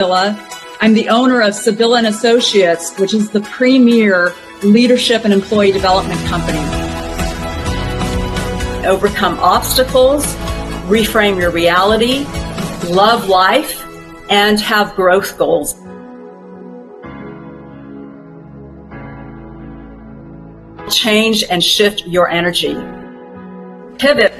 I'm the owner of Sibylla and Associates, which is the premier leadership and employee development company. Overcome obstacles, reframe your reality, love life, and have growth goals. Change and shift your energy. Pivot.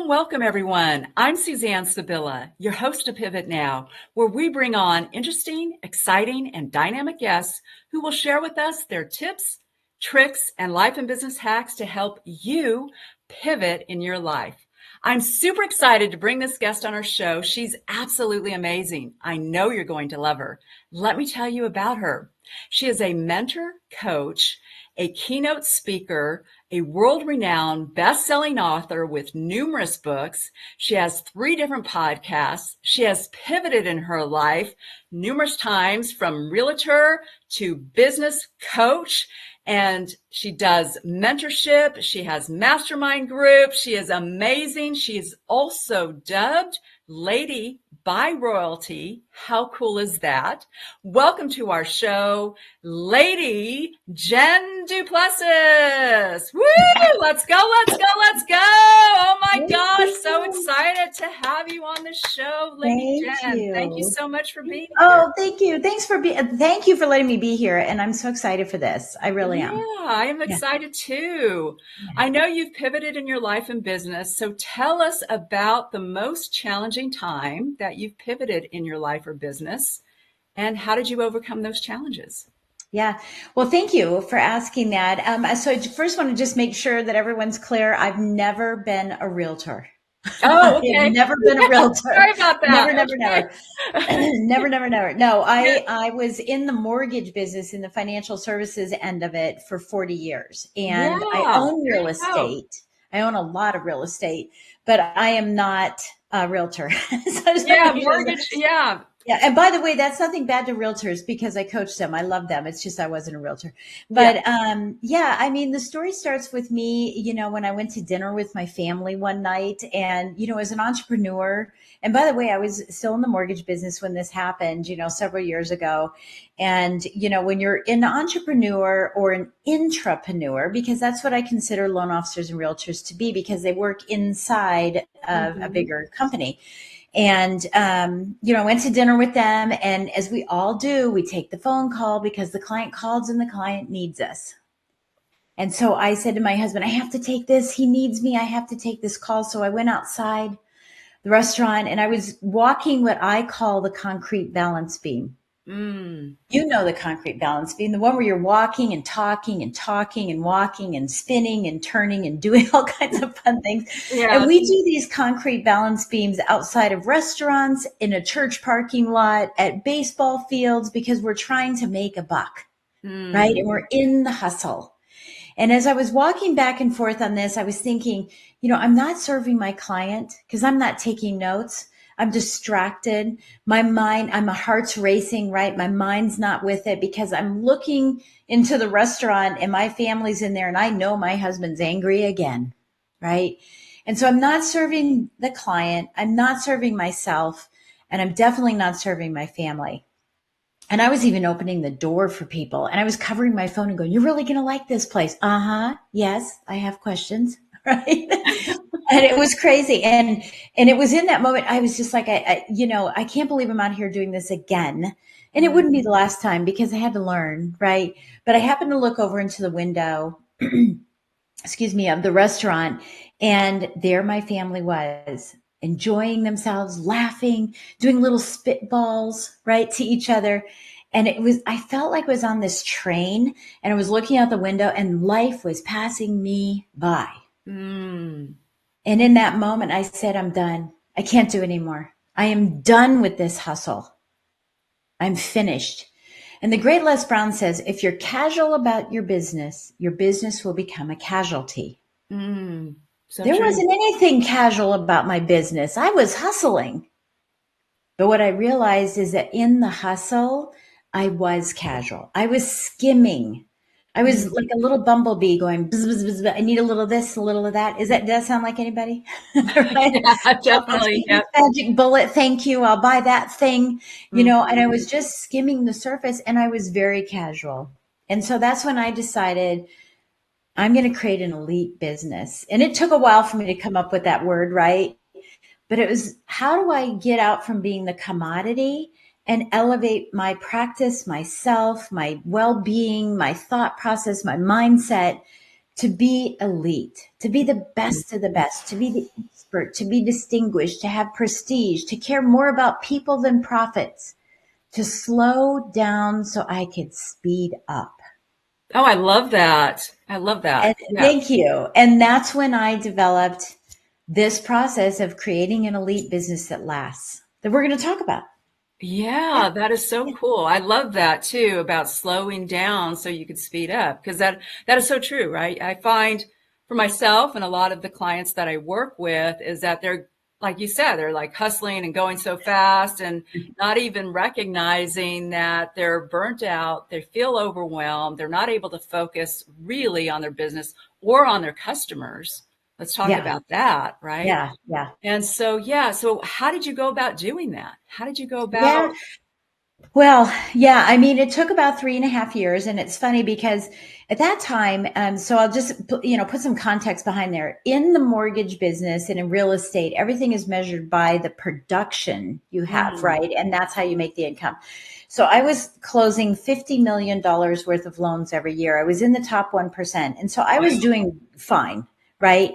Welcome, everyone. I'm Suzanne Sibylla, your host of Pivot Now, where we bring on interesting, exciting, and dynamic guests who will share with us their tips, tricks, and life and business hacks to help you pivot in your life. I'm super excited to bring this guest on our show. She's absolutely amazing. I know you're going to love her. Let me tell you about her. She is a mentor, coach, a keynote speaker, a world-renowned best-selling author with numerous books. She has 3 different podcasts. She has pivoted in her life numerous times from realtor to business coach, and she does mentorship. She has mastermind groups. She is amazing. She is also dubbed Lady by Royalty. How cool is that? Welcome to our show, Lady Jen Duplessis. Woo! Let's go. Oh my gosh, so excited to have you on the show, Lady Jen. Thank you so much for being here. Oh, thank you. Thank you for letting me be here. And I'm so excited for this. I really am. Yeah, I am excited too. Yeah. I know you've pivoted in your life and business. So tell us about the most challenging time that you've pivoted in your life or business, and how did you overcome those challenges? Yeah. Well, thank you for asking that. So I first want to just make sure that everyone's clear. I've never been a realtor. Oh, okay. I've never been a realtor. Sorry about that. Never. No, I was in the mortgage business, in the financial services end of it for 40 years. And I own real estate. I own a lot of real estate, but I am not a realtor. Mortgage. Yeah. Yeah. And by the way, that's nothing bad to realtors because I coach them. I love them. It's just I wasn't a realtor. But I mean, the story starts with me, when I went to dinner with my family one night and, as an entrepreneur, and by the way, I was still in the mortgage business when this happened, several years ago. And, when you're an entrepreneur or an intrapreneur, because that's what I consider loan officers and realtors to be, because they work inside of a bigger company. And, I went to dinner with them, and as we all do, we take the phone call because the client calls and the client needs us. And so I said to my husband, I have to take this. He needs me. I have to take this call. So I went outside the restaurant and I was walking what I call the concrete balance beam. You know the concrete balance beam, the one where you're walking and talking and walking and spinning and turning and doing all kinds of fun things. Yeah. And we do these concrete balance beams outside of restaurants, in a church parking lot, at baseball fields, because we're trying to make a buck, right? And we're in the hustle. And as I was walking back and forth on this, I was thinking, I'm not serving my client because I'm not taking notes. I'm distracted. My heart's racing, right? My mind's not with it because I'm looking into the restaurant and my family's in there and I know my husband's angry again, right? And so I'm not serving the client. I'm not serving myself, and I'm definitely not serving my family. And I was even opening the door for people, and I was covering my phone and going, "You're really going to like this place." Yes, I have questions, right? And it was crazy. And it was in that moment, I was just like, I can't believe I'm out here doing this again. And it wouldn't be the last time because I had to learn, right? But I happened to look over into the window, of the restaurant. And there my family was, enjoying themselves, laughing, doing little spitballs, right, to each other. And I felt like I was on this train and I was looking out the window and life was passing me by. And in that moment, I said, I'm done. I can't do it anymore. I am done with this hustle. I'm finished. And the great Les Brown says, if you're casual about your business will become a casualty. There wasn't anything casual about my business. I was hustling. But what I realized is that in the hustle, I was casual. I was skimming I was Mm. like a little bumblebee going, bzz, bzz, bzz, bzz. I need a little this, a little of that. Does that sound like anybody? Right? Yeah, definitely. Yep. Magic bullet. Thank you. I'll buy that thing, and I Mhm. was just skimming the surface and I was very casual. And so that's when I decided I'm going to create an elite business. And it took a while for me to come up with that word, right? But it was, how do I get out from being the commodity and elevate my practice, myself, my well being, my thought process, my mindset to be elite, to be the best of the best, to be the expert, to be distinguished, to have prestige, to care more about people than profits, to slow down so I could speed up. Oh, I love that. I love And that. Yeah. thank you. And that's when I developed this process of creating an elite business that lasts that we're going to talk about. Yeah. Yeah, that is so Yeah. cool. I love that too about slowing down so you could speed up because that is so true, right? I find for myself and a lot of the clients that I work with is that they're like you said, they're like hustling and going so fast and not even recognizing that they're burnt out, they feel overwhelmed, they're not able to focus really on their business or on their customers. Let's talk Yeah. about that, right? Yeah. Yeah. And so, yeah, so how did you go about doing that? How did you go Yeah. about? Well, yeah, I mean, it took about 3.5 years, and it's funny because at that time, so I'll just put some context behind there. In the mortgage business and in real estate, everything is measured by the production you have, Mm, right? And that's how you make the income. So I was closing $50 million worth of loans every year. I was in the top 1%, and so I was wow. doing fine, right?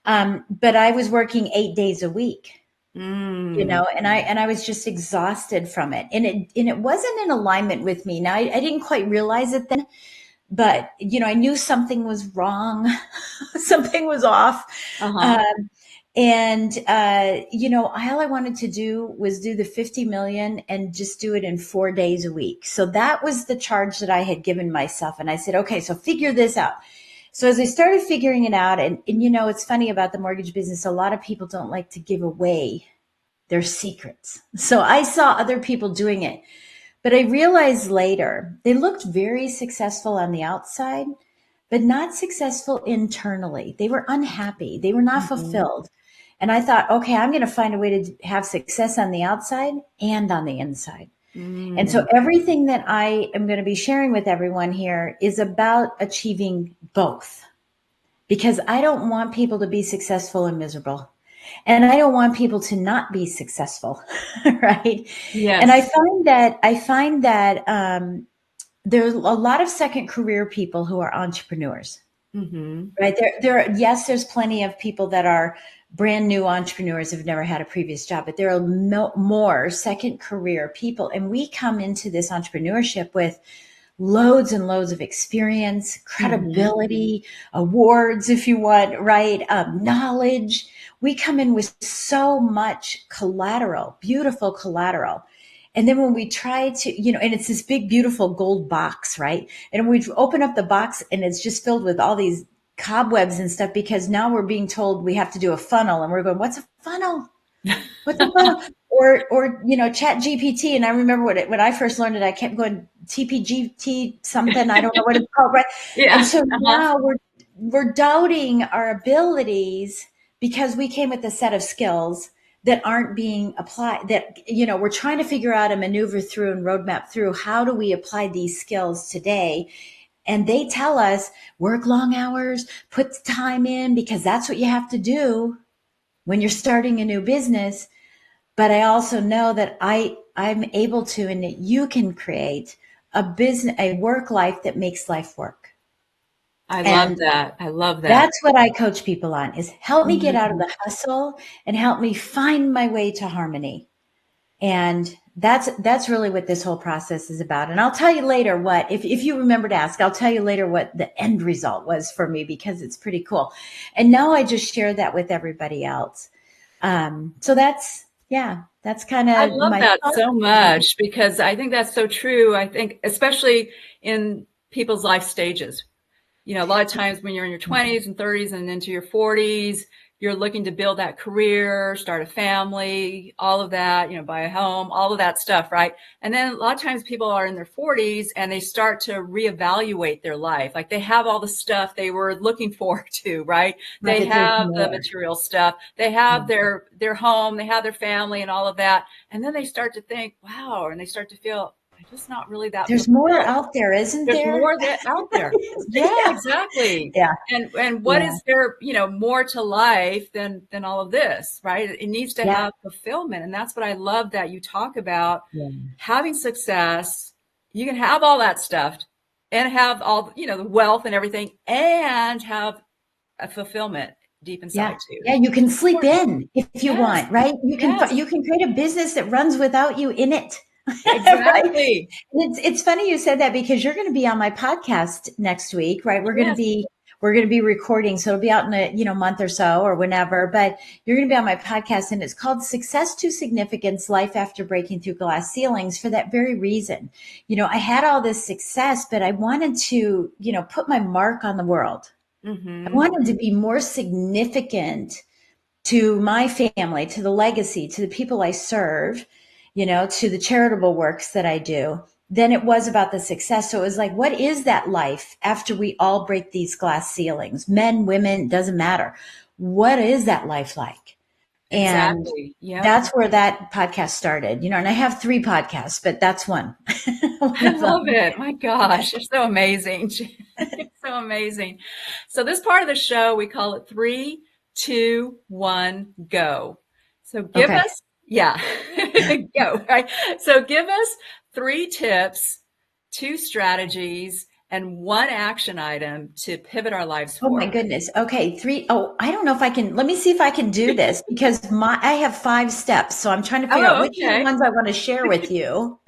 But I was working 8 days a week, Mm, and I was just exhausted from it, and it wasn't in alignment with me. Now I didn't quite realize it then, but I knew something was wrong. Something was off. uh-huh. um, and all I wanted to do was do the 50 million and just do it in 4 days a week. So that was the charge that I had given myself, and I said, okay, so figure this out. So as I started figuring it out, and it's funny about the mortgage business, a lot of people don't like to give away their secrets. So I saw other people doing it, but I realized later they looked very successful on the outside, but not successful internally. They were unhappy. They were not Mhm. fulfilled. And I thought, okay, I'm going to find a way to have success on the outside and on the inside. And so Mm. everything that I am going to be sharing with everyone here is about achieving both, because I don't want people to be successful and miserable. And I don't want people to not be successful, right? And Yes. I find that there's a lot of second career people who are entrepreneurs, Hmm. right? Yes, there's plenty of people that are brand new entrepreneurs who've never had a previous job, but there are more second career people, and we come into this entrepreneurship with loads and loads of experience, Hmm. credibility, awards, if you want, right? Knowledge. We come in with so much collateral, beautiful collateral. And then when we try to, and it's this big, beautiful gold box, right? And we open up the box and it's just filled with all these cobwebs and stuff, because now we're being told we have to do a funnel, and we're going, what's a funnel? What's a funnel? Or Chat GPT. And I remember when I first learned it, I kept going TPGT something. I don't know what it's called, right? And Yeah. so Uh-huh. now we're doubting our abilities because we came with a set of skills that aren't being applied. That we're trying to figure out and maneuver through and roadmap through, how do we apply these skills today? And they tell us work long hours, put the time in, because that's what you have to do when you're starting a new business. But I also know that I'm able to, and that you can create a work life that makes life work. I love And that. I love that. that's what I coach people on, is help me get out of Mhm. the hustle and help me find my way to harmony. And that's really what this whole process is about. And I'll tell you later what, if you remember to ask, I'll tell you later what the end result was for me, because it's pretty cool. And now I just share that with everybody else. So that's kind I of love my that thought. so much because I think that's so true. I think, especially in people's life stages. A lot of times when you're in your 20s and 30s and into your 40s, you're looking to build that career, start a family, all of that, buy a home, all of that stuff, right? And then a lot of times people are in their 40s and they start to reevaluate their life. Like they have all the stuff they were looking forward to, right? Not They that there's have the more. material stuff, they have their home, they have their family and all of that. And then they start to think, wow, and they start to feel, I'm just not really that There's more fulfilled. out there, isn't There's there? more that out there. Yeah, Yeah. exactly. Yeah. And what Yeah. is there, more to life than all of this, right? It needs to Yeah. have fulfillment. And that's what I love that you talk about Yeah. having success. You can have all that stuff and have all, the wealth and everything and have a fulfillment deep Yeah. inside too. Yeah. You can It's sleep important. in if you Yes. want, right? Yes. You can create a business that runs without you in it. Right? Exactly. It's funny you said that because you're going to be on my podcast next week, right? Yes. We're going to be recording, so it'll be out in a month or so or whenever. But you're going to be on my podcast, and it's called "Success to Significance: Life After Breaking Through Glass Ceilings." For that very reason, I had all this success, but I wanted to, put my mark on the world. I Mm-hmm. wanted to be more significant to my family, to the legacy, to the people I serve, to the charitable works that I do, than it was about the success. So it was like, what is that life after we all break these glass ceilings? Men, women, doesn't matter. What is that life like? And Exactly. Yep. that's where that podcast started, and I have 3 podcasts, but that's one, one I of love them. it. My gosh, you're so amazing. You're so amazing. So this part of the show, we call it 3, 2, 1, go. So give Okay. us, yeah, go, right? So give us 3 tips, 2 strategies, and 1 action item to pivot our lives Oh my forward. goodness. Okay. 3. Oh, I don't know if I can, let me see if I can do this because I have 5 steps. So I'm trying to figure out Oh, which are the okay. ones I want to share with you.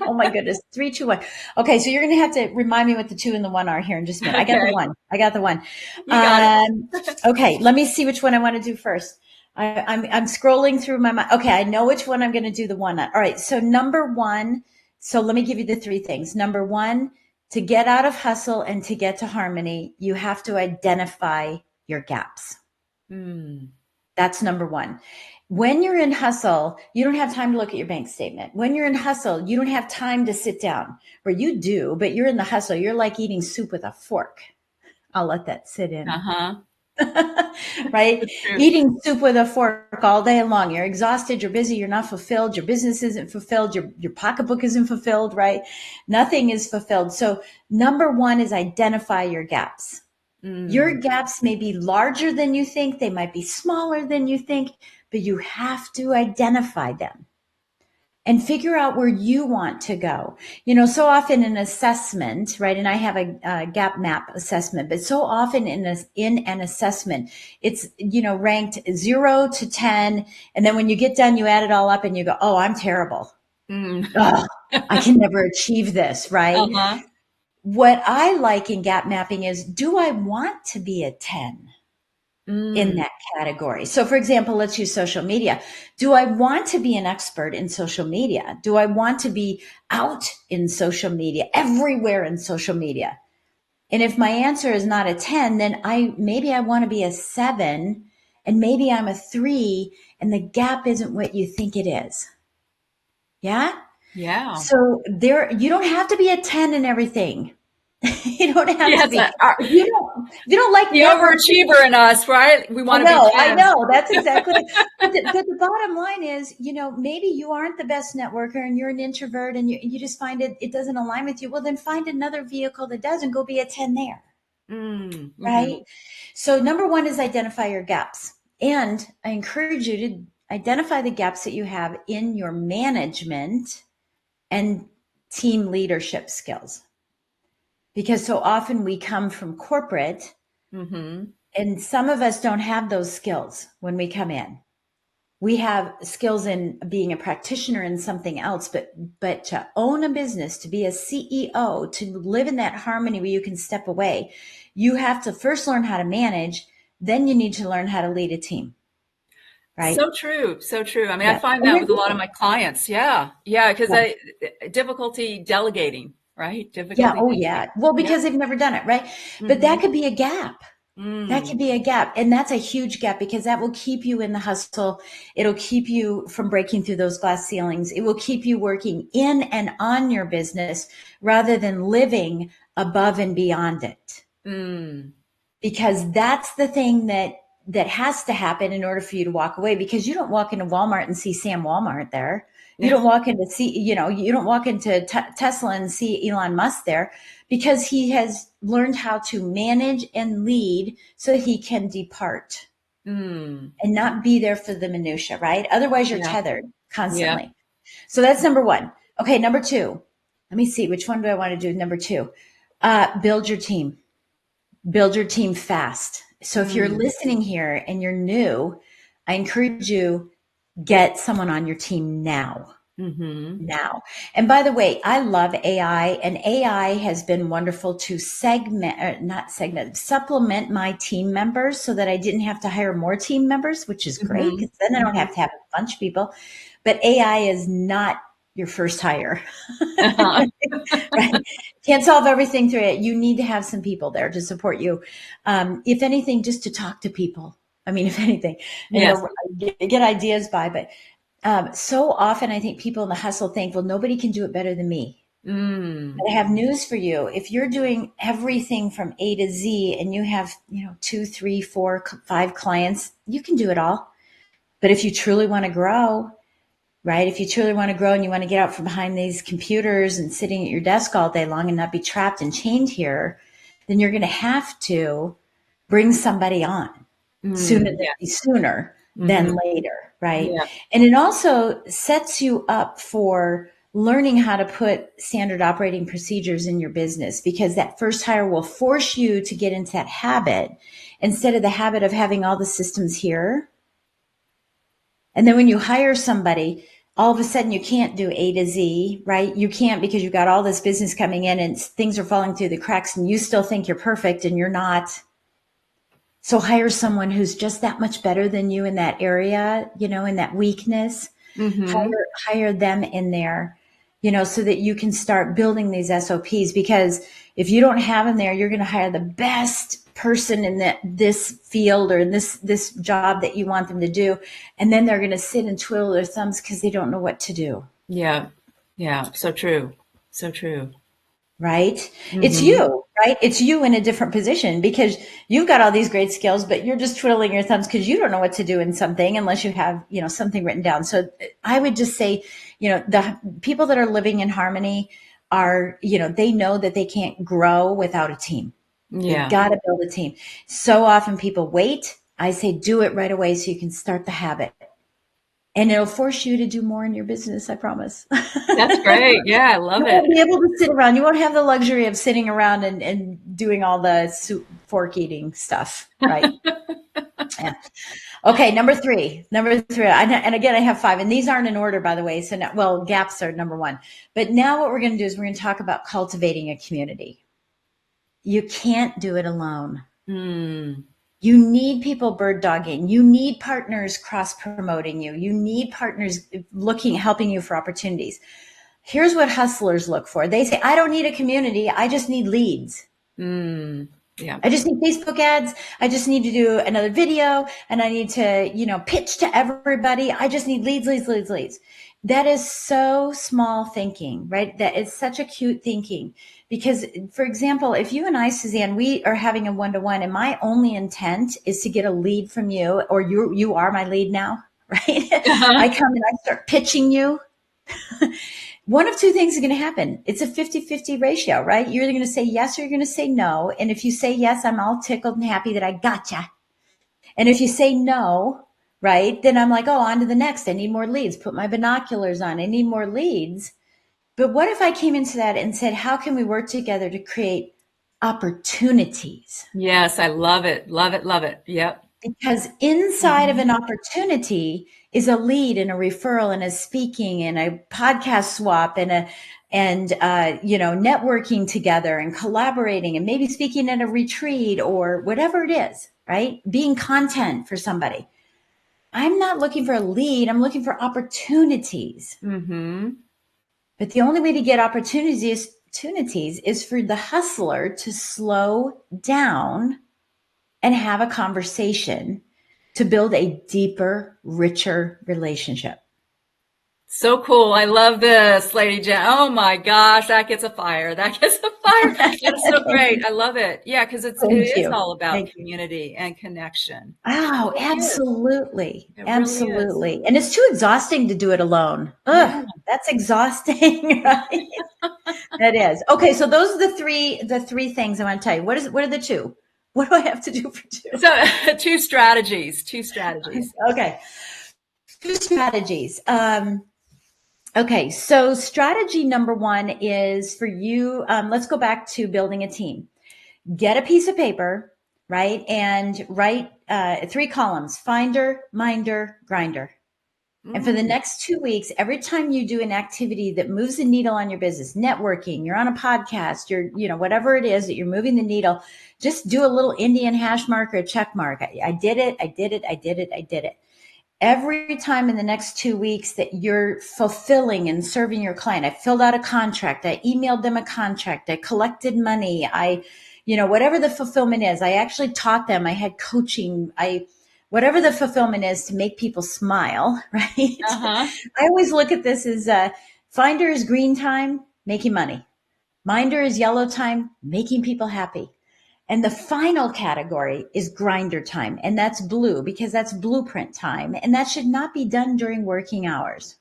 Oh my goodness. 3, 2, 1. Okay. So you're going to have to remind me what the 2 and the 1 are here in just a minute. I got the Okay. 1. I got the 1. You got it. Okay. Let me see which one I want to do first. I'm scrolling through my mind. Okay. I know which one I'm going to do the 1 on. All right. So number 1. So let me give you the 3 things. Number 1, to get out of hustle and to get to harmony, you have to identify your gaps. Mm. That's number 1. When you're in hustle, you don't have time to look at your bank statement. When you're in hustle, you don't have time to sit down, or you do, but you're in the hustle. You're like eating soup with a fork. I'll let that sit in. Uh-huh. Right? That's true. Eating soup with a fork all day long. You're exhausted, you're busy, you're not fulfilled, your business isn't fulfilled, your pocketbook isn't fulfilled, right? Nothing is fulfilled. So number 1 is identify your gaps. Your Mm. gaps may be larger than you think, they might be smaller than you think, but you have to identify them and figure out where you want to go. So often in assessment, right? And I have a gap map assessment, but so often in an assessment, it's, ranked 0 to 10. And then when you get done, you add it all up and you go, oh, I'm terrible. Mm. Oh, I can never achieve this, right? Uh-huh. What I like in gap mapping is, do I want to be a 10? In Mm. that category. So for example, let's use social media. Do I want to be an expert in social media? Do I want to be out in social media, everywhere in social media? And if my answer is not a 10, then maybe I want to be a 7, and maybe I'm a 3, and the gap isn't what you think it is. Yeah? Yeah. So you don't have to be a 10 in everything. You don't have to Yes, be. If you don't like the networking. overachiever in us, right? We want to be I 10. know. That's exactly it. But the bottom line is, maybe you aren't the best networker and you're an introvert and you just find it doesn't align with you. Well, then find another vehicle that does and go be a 10 there. Mm. Mm-hmm. Right? So number 1 is identify your gaps. And I encourage you to identify the gaps that you have in your management and team leadership skills. Because so often we come from corporate, Mm-hmm. and some of us don't have those skills when we come in. We have skills in being a practitioner in something else, but to own a business, to be a CEO, to live in that harmony where you can step away, you have to first learn how to manage, then you need to learn how to lead a team, right? So true. So true. I mean, I Yeah. find And that you're with a lot of good. my clients. Yeah. Yeah. Because Yeah. difficulty delegating, right? Yeah. Difficulty Oh, delegating. yeah. Well, Yeah. because they've never done it, right? But Mm-hmm. that could be a gap. That Mm. could be a gap. And that's a huge gap because that will keep you in the hustle. It'll keep you from breaking through those glass ceilings. It will keep you working in and on your business rather than living above and beyond it. Mm. Because that's the thing that has to happen in order for you to walk away, because you don't walk into Walmart and see Sam Walmart there. You don't walk into you don't walk into Tesla and see Elon Musk there, because he has learned how to manage and lead so he can depart Mm. and not be there for the minutia, right? Otherwise you're Yeah. tethered Yeah. constantly. So that's number one. Okay, number two. Let me see, which one do I want to do? Number two, build your team. Build your team fast. So if you're Mm. listening here and you're new, I encourage you, get someone on your team now. Mm-hmm. Now. And by the way, I love AI, and AI has been wonderful to supplement my team members so that I didn't have to hire more team members, which is great Mm-hmm. because then I don't Mm-hmm. have to have a bunch of people. But AI is not your first hire. Uh-huh. Right? Can't solve everything through it. You need to have some people there to support you. If anything, just to talk to people. I mean, if anything, Yes. get ideas by. But so often I think people in the hustle think, well, nobody can do it better than me. Mm. But I have news for you. If you're doing everything from A to Z and you have, 2, 3, 4, 5 clients, you can do it all. But if you truly want to grow, right? If you truly want to grow and you want to get out from behind these computers and sitting at your desk all day long and not be trapped and chained here, then you're going to have to bring somebody on Mm. Yes. sooner Mm-hmm. than later, right? Yeah. And it also sets you up for learning how to put standard operating procedures in your business, because that first hire will force you to get into that habit instead of the habit of having all the systems here. And then when you hire somebody, all of a sudden you can't do A to Z, right? You can't, because you've got all this business coming in and things are falling through the cracks and you still think you're perfect and you're not. So hire someone who's just that much better than you in that area, in that weakness. Mm-hmm. Hire them in there, so that you can start building these SOPs. Because if you don't have them there, you're going to hire the best person in this field or in this job that you want them to do, and then they're going to sit and twiddle their thumbs because they don't know what to do. Yeah. Yeah. So true. So true. Right? It's Mm-hmm. you, right? It's you in a different position because you've got all these great skills, but you're just twiddling your thumbs because you don't know what to do in something unless you have, something written down. So I would just say, the people that are living in harmony are, they know that they can't grow without a team. They've Yeah. got to build a team. So often people wait. I say, do it right away so you can start the habit. And it'll force you to do more in your business, I promise. That's great. Yeah. I love You it. won't be able to sit around. You won't have the luxury of sitting around and doing all the fork eating stuff, right? Yeah. Okay, number three. And again, I have 5, and these aren't in order, by the way. So, now, well, gaps are number 1. But now what we're going to do is we're going to talk about cultivating a community. You can't do it alone. Mm. You need people bird dogging. You need partners cross promoting you. You need partners helping you for opportunities. Here's what hustlers look for. They say, I don't need a community. I just need leads. Mm. Yeah. I just need Facebook ads. I just need to do another video and I need to, pitch to everybody. I just need leads, leads, leads, leads. That is so small thinking, right? That is such acute thinking. Because, for example, if you and I, Suzanne, we are having a one-to-one and my only intent is to get a lead from you, or you are my lead now, right? Uh-huh. I come and I start pitching you. One of two things is going to happen. It's a 50-50 ratio, right? You're either going to say yes or you're going to say no. And if you say yes, I'm all tickled and happy that I gotcha. And if you say no, right, then I'm like, oh, on to the next. I need more leads. Put my binoculars on. I need more leads. But what if I came into that and said, how can we work together to create opportunities? Yes. I love it. Love it. Love it. Yep. Because inside of Mm-hmm. an opportunity is a lead and a referral and a speaking and a podcast swap and networking together and collaborating and maybe speaking at a retreat or whatever it is, right? Being content for somebody. I'm not looking for a lead. I'm looking for opportunities. Mm-hmm. But the only way to get opportunities is for the hustler to slow down and have a conversation to build a deeper, richer relationship. So cool. I love this, Lady Jen. Oh my gosh, that gets a fire. That gets a fire. That is so great. I love it. Yeah, because it Thank is you. all about Thank you. community and connection. It Oh, really is. absolutely. It really is. Absolutely. And it's too exhausting to do it alone. Yeah. Ugh, that's exhausting, right? That is. Okay, so those are the three things I want to tell you. What are the two? What do I have to do for two? So two strategies. Two strategies. Okay. Two strategies. Okay, so strategy number one is for you. Let's go back to building a team. Get a piece of paper, right? And write 3 columns: finder, minder, grinder. And for the Mm. next 2 weeks, every time you do an activity that moves the needle on your business, networking, you're on a podcast, whatever it is that you're moving the needle, just do a little Indian hash mark or a check mark. I did it. I did it. I did it. I did it. Every time in the next 2 weeks that you're fulfilling and serving your client, I filled out a contract, I emailed them a contract, I collected money, whatever the fulfillment is, I actually taught them, I had coaching, whatever the fulfillment is to make people smile, right? Uh-huh. I always look at this as finder is green time, making money. Minder is yellow time, making people happy. And the final category is grinder time. And that's blue because that's blueprint time. And that should not be done during working hours.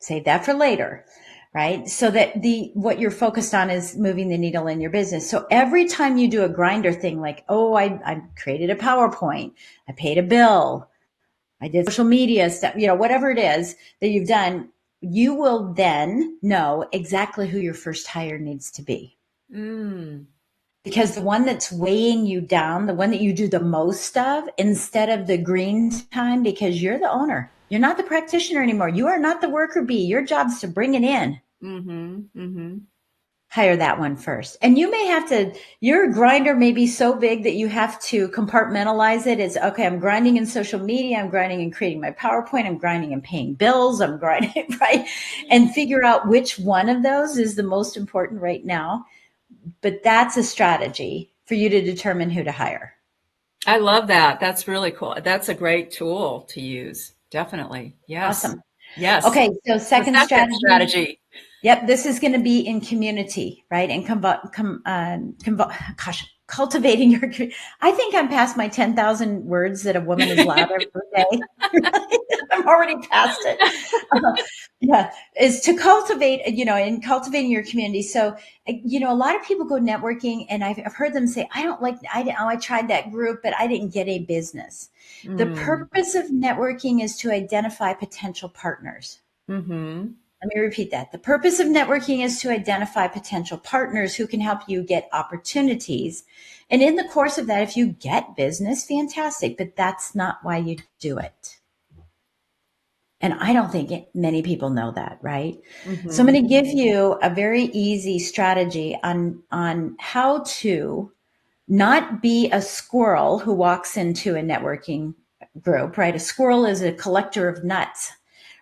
Save that for later, right? So that what you're focused on is moving the needle in your business. So every time you do a grinder thing, like, oh, I created a PowerPoint, I paid a bill, I did social media stuff, whatever it is that you've done, you will then know exactly who your first hire needs to be. Mm. Because the one that's weighing you down, the one that you do the most of, instead of the green time, because you're the owner, you're not the practitioner anymore. You are not the worker bee. Your job's to bring it in. Mm-hmm. Mm-hmm. Hire that one first. And you may have to, your grinder may be so big that you have to compartmentalize it. It's okay, I'm grinding in social media, I'm grinding in creating my PowerPoint, I'm grinding in paying bills, I'm grinding, right? And figure out which one of those is the most important right now. But that's a strategy for you to determine who to hire. I love that. That's really cool. That's a great tool to use. Definitely. Yes. Awesome. Yes. Okay, so The second second strategy. strategy. Yep, this is going to be in community, right? And cultivating your. I think I'm past my 10,000 words that a woman is loud every day. I'm already past it. Yeah, is to cultivate, in cultivating your community. So, a lot of people go networking, and I've heard them say, I tried that group, but I didn't get a business. The Mm. purpose of networking is to identify potential partners. Mm-hmm. Let me repeat that. The purpose of networking is to identify potential partners who can help you get opportunities. And in the course of that, if you get business, fantastic, but that's not why you do it. And I don't think many people know that, right? So I'm Mm-hmm. going to give you a very easy strategy on how to not be a squirrel who walks into a networking group, right? A squirrel is a collector of nuts,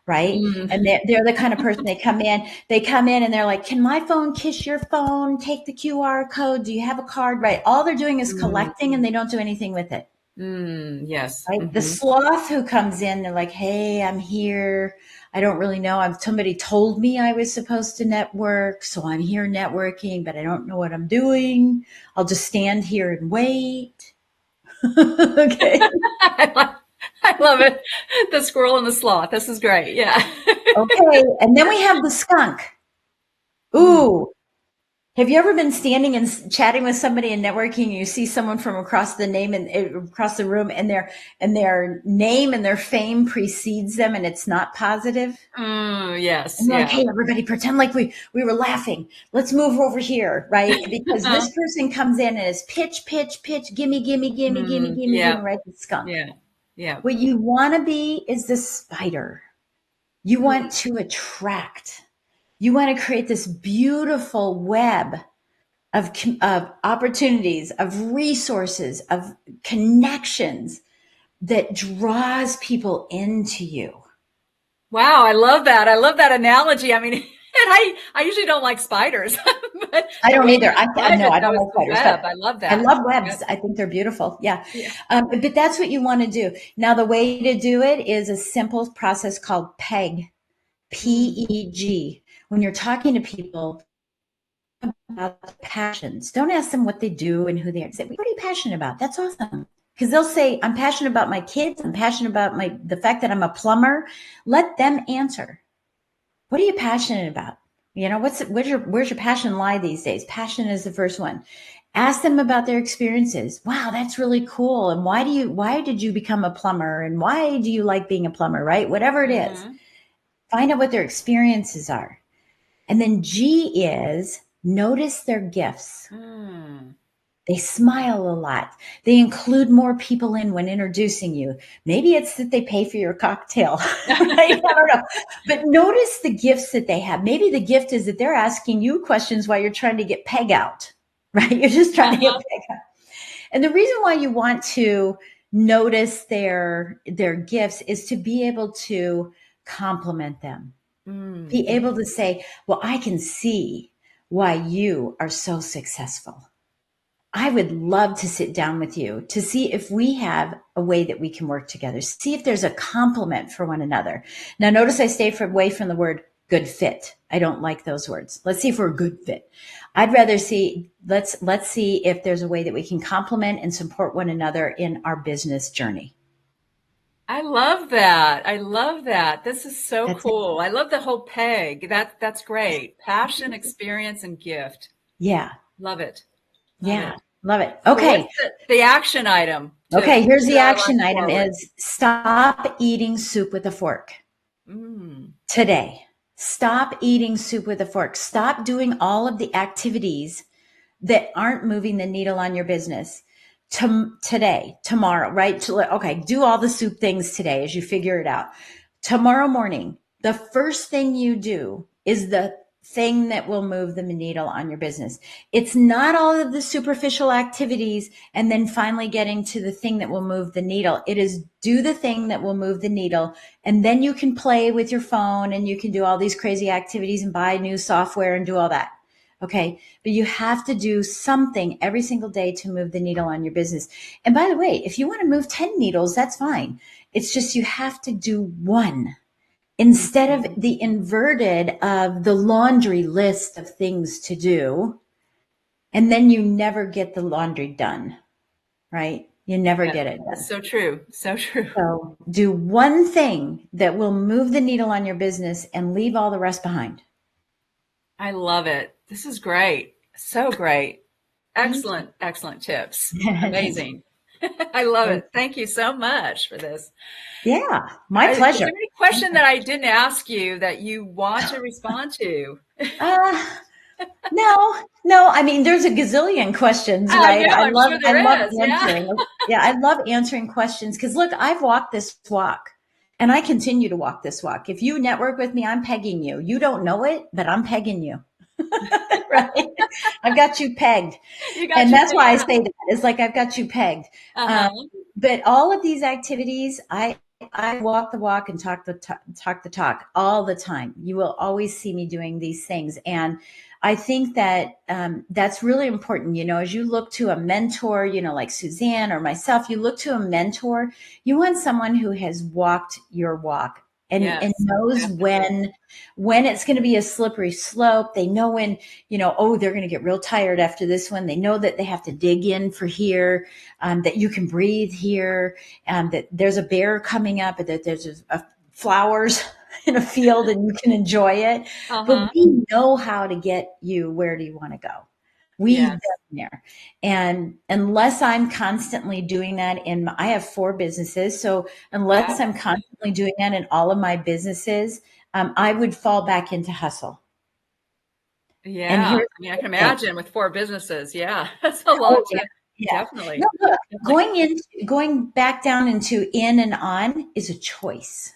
right? Mm. And they're the kind of person they come in and they're like, can my phone kiss your phone? Take the QR code. Do you have a card? Right. All they're doing is Mm. collecting and they don't do anything with it. Mm. Yes. Right. The Mm-hmm. sloth who comes in, they're like, hey, I'm here. I don't really know. Somebody told me I was supposed to network. So I'm here networking, but I don't know what I'm doing. I'll just stand here and wait. Okay. I love it. The squirrel and the sloth. This is great. Yeah. Okay. And then we have the skunk. Mm. Ooh, have you ever been standing and chatting with somebody and networking? And you see someone from across the name and across the room, and their name and their fame precedes them, and it's not positive. Mm. Yes. And you're like, Yeah. hey, everybody, pretend like we were laughing. Let's move over here, right? Because Uh-huh. this person comes in and is pitch, pitch, pitch, gimme, gimme, gimme, gimme, Mm. gimme, Yeah. gimme, right? The skunk. Yeah. Yeah. What you want to be is the spider. You Mm. want to attract. You want to create this beautiful web of opportunities, of resources, of connections that draws people into you. Wow. I love that. I love that analogy. I mean, I usually don't like spiders, but I the don't way either. you describe No, it I though don't is like the spiders, web. but I love I that. love Yeah. webs. I think they're beautiful. Yeah. Yeah. But that's what you want to do. Now, the way to do it is a simple process called PEG, Mm. PEG. When you're talking to people about their passions, don't ask them what they do and who they are. Say, what are you passionate about? That's awesome. Because they'll say, I'm passionate about my kids. I'm passionate about the fact that I'm a plumber. Let them answer. What are you passionate about? You know, where's your passion lie these days? Passion is the first one. Ask them about their experiences. Wow, that's really cool. And why did you become a plumber? And why do you like being a plumber, right? Whatever it is, Mhm. find out what their experiences are. And then G is notice their gifts. Mm. They smile a lot. They include more people in when introducing you. Maybe it's that they pay for your cocktail, right? I don't know. But notice the gifts that they have. Maybe the gift is that they're asking you questions while you're trying to get peg out, right? You're just trying to get Uh-huh. peg out. And the reason why you want to notice their gifts is to be able to compliment them. Mm. Be able to say, well, I can see why you are so successful. I would love to sit down with you to see if we have a way that we can work together. See if there's a complement for one another. Now, notice I stay away from the word good fit. I don't like those words. Let's see if we're a good fit. I'd rather see, let's see if there's a way that we can complement and support one another in our business journey. I love that. I love that. This is so That's it. cool. I love the whole peg. That's great. Passion, experience, and gift. Yeah. Love it. Love Yeah. it. Love it. So what's Okay. the action item to Okay. Here's move the our action life item forward? is stop eating soup with a fork. Mm. Today. Stop eating soup with a fork. Stop doing all of the activities that aren't moving the needle on your business. Today, tomorrow, right? Okay, do all the soup things today as you figure it out. Tomorrow morning, the first thing you do is the thing that will move the needle on your business. It's not all of the superficial activities and then finally getting to the thing that will move the needle. It is do the thing that will move the needle. And then you can play with your phone and you can do all these crazy activities and buy new software and do all that. Okay. But you have to do something every single day to move the needle on your business. And by the way, if you want to move 10 needles, that's fine. It's just you have to do one instead of the inverted of the laundry list of things to do. And then you never get the laundry done, right? You never Yeah, get it that's done. so true. So true. So do one thing that will move the needle on your business and leave all the rest behind. I love it. This is great. So great. Thank Excellent, excellent tips. you. Thank you. Amazing. I love Thank it. Thank you so much for this. you. Yeah, my Is pleasure. there any question that I didn't ask you that you want to respond to? Uh, no. I mean, there's a gazillion questions, I right? know, I'm sure I love there is. Yeah. answering. Yeah, I love answering questions because look, I've walked this walk and I continue to walk this walk. If you network with me, I'm pegging you. You don't know it, but I'm pegging you. Right? I've got you pegged. You got And your that's thing. why I Yeah. say that. It's like I've got you pegged. Um, Uh-huh. but all of these activities, I walk the walk and talk the talk all the time. You will always see me doing these things. And I think that that's really important. You know, as you look to a mentor, you know, like Suzanne or myself, you look to a mentor, you want someone who has walked your walk and Yes, knows definitely. when it's going to be a slippery slope. They know when, you know, oh, they're going to get real tired after this one. They know that they have to dig in for here, that you can breathe here, that there's a bear coming up, that there's flowers in a field and you can enjoy it. But Uh-huh. we know how to get you where do you want to go. We've been Yes. there. And unless I'm constantly doing that I have 4 businesses. So unless Wow. I'm constantly doing that in all of my businesses, I would fall back into hustle. And Yeah. here's I mean, I can the thing. imagine with 4 businesses. Yeah. That's a Oh lot yeah. to Yeah. No, definitely. look, Definitely. going back down into in and on is a choice.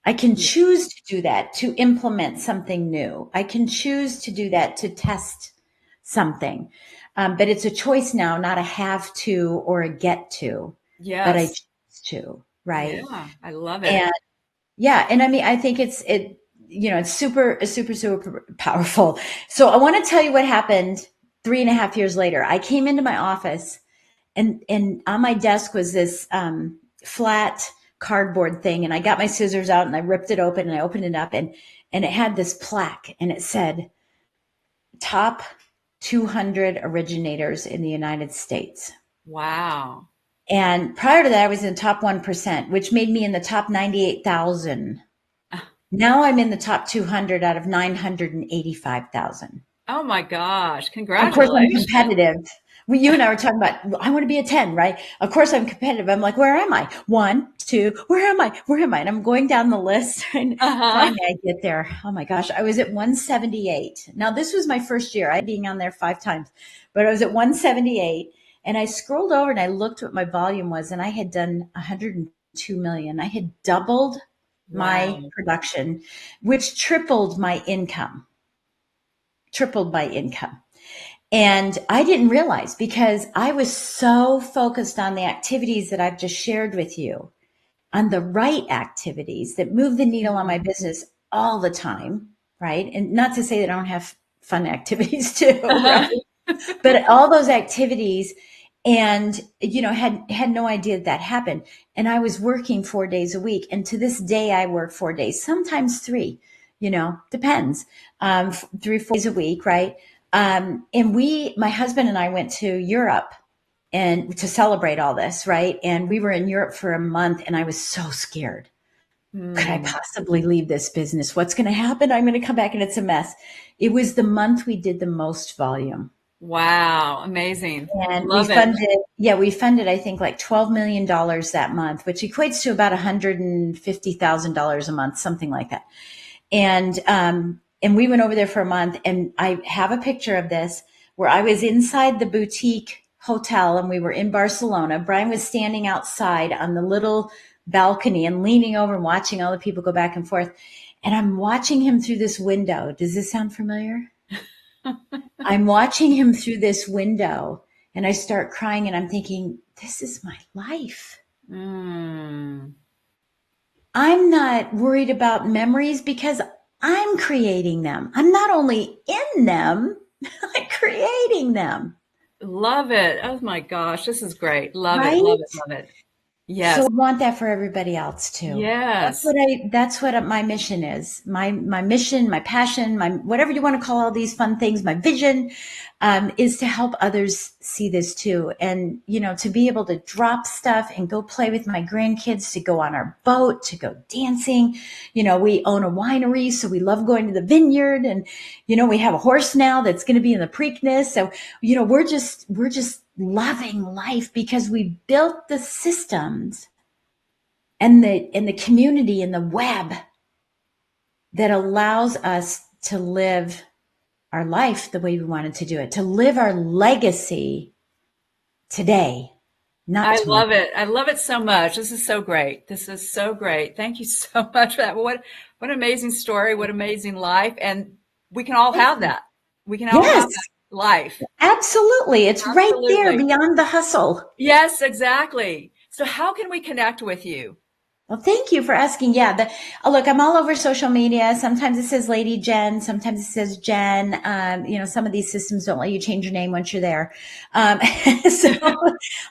I can Yeah. choose to do that, to implement something new. I can choose to do that, to test something. But it's a choice now, not a have to or a get to, but I Yes. choose to, right? Yeah. I love it. And yeah, and I mean, I think it's super powerful. So I want to tell you what happened 3.5 years later. I came into my office, and on my desk was this flat cardboard thing, and I got my scissors out and I ripped it open and I opened it up, and it had this plaque, and it said top 200 originators in the United States. Wow. And prior to that, I was in the top 1%, which made me in the top 98,000. Now I'm in the top 200 out of 985,000. Oh my gosh. Of course, I'm Congratulations. competitive. You and I were talking about, I want to be a 10, right? Of course, I'm competitive. I'm like, where am I? 1, 2, where am I? Where am I? And I'm going down the list, and Uh-huh. finally I get there. Oh my gosh, I was at 178. Now, this was my first year. I'd being on there 5 times, but I was at 178, and I scrolled over and I looked what my volume was, and I had done 102 million. I had doubled my Wow. production, which tripled my income. Tripled my income. And I didn't realize, because I was so focused on the activities that I've just shared with you, on the right activities that move the needle on my business all the time, right? And not to say that I don't have fun activities too, right? But all those activities, and had no idea that happened. And I was working 4 days a week, and to this day I work 4 days, sometimes 3, depends. 3 4 days a week, right? And my husband and I went to Europe and to celebrate all this, right? And we were in Europe for a month, and I was so scared. Could I Hmm. possibly leave this business? What's going to happen? I'm going to come back and it's a mess. It was the month we did the most volume. Wow. Amazing. And Love it. we funded, I think, like $12 million that month, which equates to about $150,000 a month, something like that. And we went over there for a month, and I have a picture of this where I was inside the boutique hotel, and we were in Barcelona. Brian was standing outside on the little balcony and leaning over and watching all the people go back and forth. And I'm watching him through this window. Does this sound familiar? I'm watching him through this window, and I start crying, and I'm thinking, this is my life. Mm. I'm not worried about memories because I'm creating them. I'm not only in them, I'm creating them, Love it. Oh my gosh. This is great. Love it. Love right? it. Love it. So Yes. I want that for everybody else too. Yes. That's what my mission is. My mission, my passion, my whatever you want to call all these fun things, my vision, is to help others see this too. And, to be able to drop stuff and go play with my grandkids, to go on our boat, to go dancing. We own a winery, so we love going to the vineyard, and, we have a horse now that's going to be in the Preakness. So, we're just loving life because we built the systems and the community and the web that allows us to live our life the way we wanted to do it, to live our legacy today, not I tomorrow. love it. I love it so much. This is so great. This is so great. Thank you so much for that. What an amazing story. What amazing life. And we can all Thank have you. that. We can all Yes, have that life. absolutely. It's right there Absolutely. beyond the hustle. Yes, exactly. So how can we connect with you? Well, thank you for asking. Yeah, look, I'm all over social media. Sometimes it says Lady Jen. Sometimes it says Jen. Some of these systems don't let you change your name once you're there. So,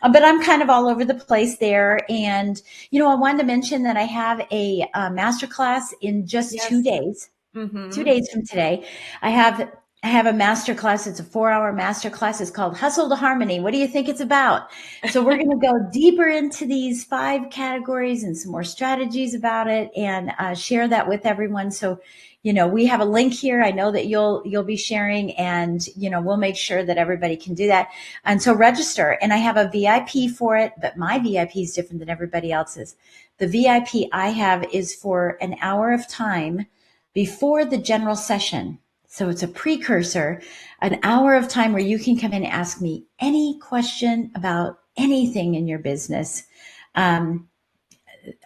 but I'm kind of all over the place there. And, I wanted to mention that I have a masterclass in just Yes. 2 days. Two Mm-hmm. days from today. I have I have a master class. It's a 4-hour master class. It's called Hustle to Harmony. What do you think it's about? So we're going to go deeper into these 5 categories and some more strategies about it, and share that with everyone. So, we have a link here. I know that you'll be sharing, and we'll make sure that everybody can do that. And so register. And I have a VIP for it, but my VIP is different than everybody else's. The VIP I have is for an hour of time before the general session. So it's a precursor, an hour of time where you can come in and ask me any question about anything in your business. I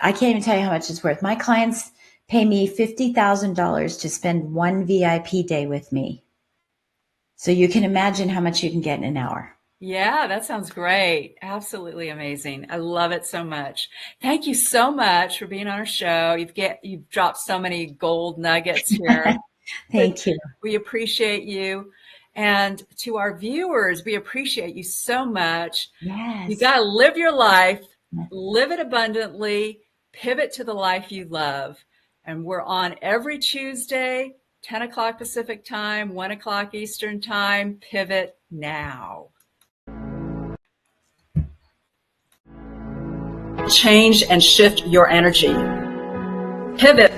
can't even tell you how much it's worth. My clients pay me $50,000 to spend one VIP day with me. So you can imagine how much you can get in an hour. Yeah, that sounds great. Absolutely amazing. I love it so much. Thank you so much for being on our show. You've dropped so many gold nuggets here. Thank you. We appreciate you. And to our viewers, we appreciate you so much. You Yes. got to live your life, live it abundantly, pivot to the life you love. And we're on every Tuesday, 10 o'clock Pacific time, 1 o'clock Eastern time. Pivot now. Change and shift your energy. Pivot